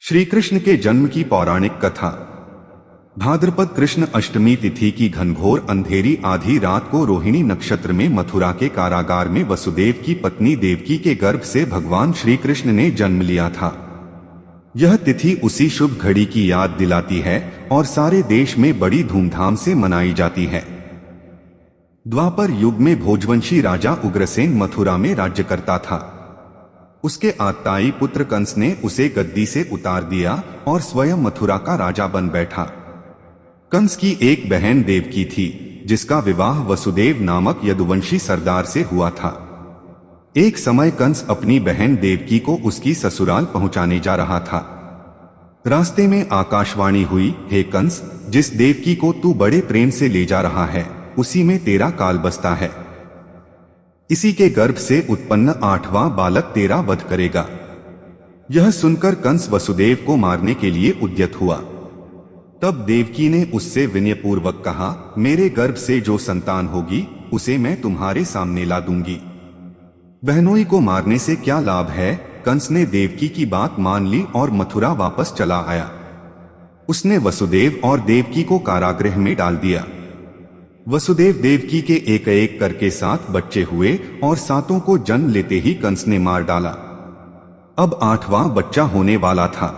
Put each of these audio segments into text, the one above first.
श्री कृष्ण के जन्म की पौराणिक कथा। भाद्रपद कृष्ण अष्टमी तिथि की घनघोर अंधेरी आधी रात को रोहिणी नक्षत्र में मथुरा के कारागार में वसुदेव की पत्नी देवकी के गर्भ से भगवान श्री कृष्ण ने जन्म लिया था। यह तिथि उसी शुभ घड़ी की याद दिलाती है और सारे देश में बड़ी धूमधाम से मनाई जाती है। द्वापर युग में भोजवंशी राजा उग्रसेन मथुरा में राज्य करता था। उसके आत्ताई पुत्र कंस ने उसे गद्दी से उतार दिया और स्वयं मथुरा का राजा बन बैठा। कंस की एक बहन देवकी थी, जिसका विवाह वसुदेव नामक यदुवंशी सरदार से हुआ था। एक समय कंस अपनी बहन देवकी को उसकी ससुराल पहुंचाने जा रहा था। रास्ते में आकाशवाणी हुई, हे कंस, जिस देवकी को तू बड़े प्रेम से ले जा रहा है, उसी में तेरा काल बसता है। इसी के गर्भ से उत्पन्न 8वां बालक तेरा वध करेगा। यह सुनकर कंस वसुदेव को मारने के लिए उद्यत हुआ। तब देवकी ने उससे विनयपूर्वक कहा, मेरे गर्भ से जो संतान होगी उसे मैं तुम्हारे सामने ला दूंगी। बहनोई को मारने से क्या लाभ है। कंस ने देवकी की बात मान ली और मथुरा वापस चला आया। उसने वसुदेव और देवकी को कारागृह में डाल दिया। वसुदेव देवकी के एक एक करके 7 बच्चे हुए और 7 को जन्म लेते ही कंस ने मार डाला। अब 8वां बच्चा होने वाला था।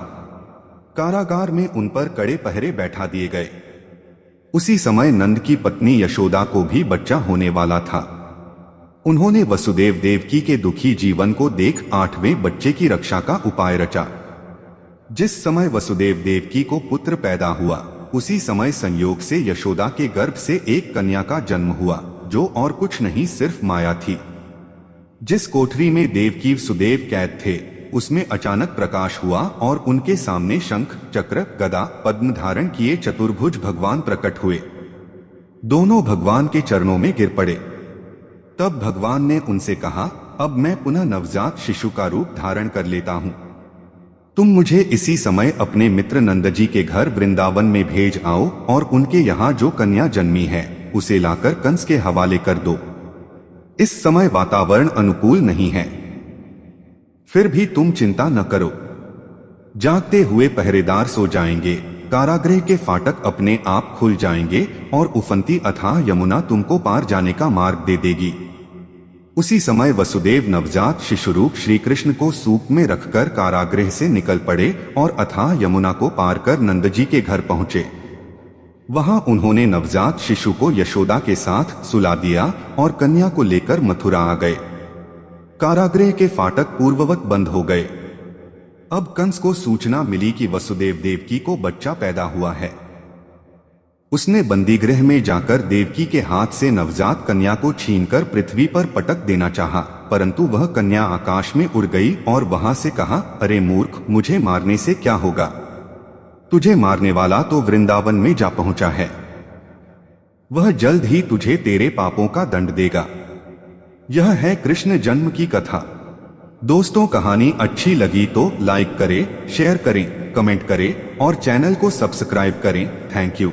कारागार में उन पर कड़े पहरे बैठा दिए गए। उसी समय नंद की पत्नी यशोदा को भी बच्चा होने वाला था। उन्होंने वसुदेव देवकी के दुखी जीवन को देख 8वें बच्चे की रक्षा का उपाय रचा। जिस समय वसुदेव देवकी को पुत्र पैदा हुआ, उसी समय संयोग से यशोदा के गर्भ से एक कन्या का जन्म हुआ, जो और कुछ नहीं सिर्फ माया थी। जिस कोठरी में देवकी सुदेव कैद थे, उसमें अचानक प्रकाश हुआ और उनके सामने शंख, चक्र, गदा, पद्म धारण किए चतुर्भुज भगवान प्रकट हुए। दोनों भगवान के चरणों में गिर पड़े। तब भगवान ने उनसे कहा, अब मैं पुनः नवजात शिशु का रूप धारण कर लेता हूं। तुम मुझे इसी समय अपने मित्र नंदजी के घर वृंदावन में भेज आओ और उनके यहाँ जो कन्या जन्मी है उसे लाकर कंस के हवाले कर दो। इस समय वातावरण अनुकूल नहीं है, फिर भी तुम चिंता न करो। जागते हुए पहरेदार सो जाएंगे, कारागृह के फाटक अपने आप खुल जाएंगे और उफनती अथाह यमुना तुमको पार जाने का मार्ग दे देगी। उसी समय वसुदेव नवजात शिशुरूप श्री कृष्ण को सूप में रखकर कारागृह से निकल पड़े और अथाह यमुना को पार कर नंदजी के घर पहुंचे। वहां उन्होंने नवजात शिशु को यशोदा के साथ सुला दिया और कन्या को लेकर मथुरा आ गए। कारागृह के फाटक पूर्ववत बंद हो गए। अब कंस को सूचना मिली कि वसुदेव देवकी को बच्चा पैदा हुआ है। उसने बंदीगृह में जाकर देवकी के हाथ से नवजात कन्या को छीनकर पृथ्वी पर पटक देना चाहा, परंतु वह कन्या आकाश में उड़ गई और वहां से कहा, अरे मूर्ख, मुझे मारने से क्या होगा? तुझे मारने वाला तो वृंदावन में जा पहुंचा है। वह जल्द ही तुझे तेरे पापों का दंड देगा। यह है कृष्ण जन्म की कथा। दोस्तों, कहानी अच्छी लगी तो लाइक करें, शेयर करें, कमेंट करें और चैनल को सब्सक्राइब करें। Thank you.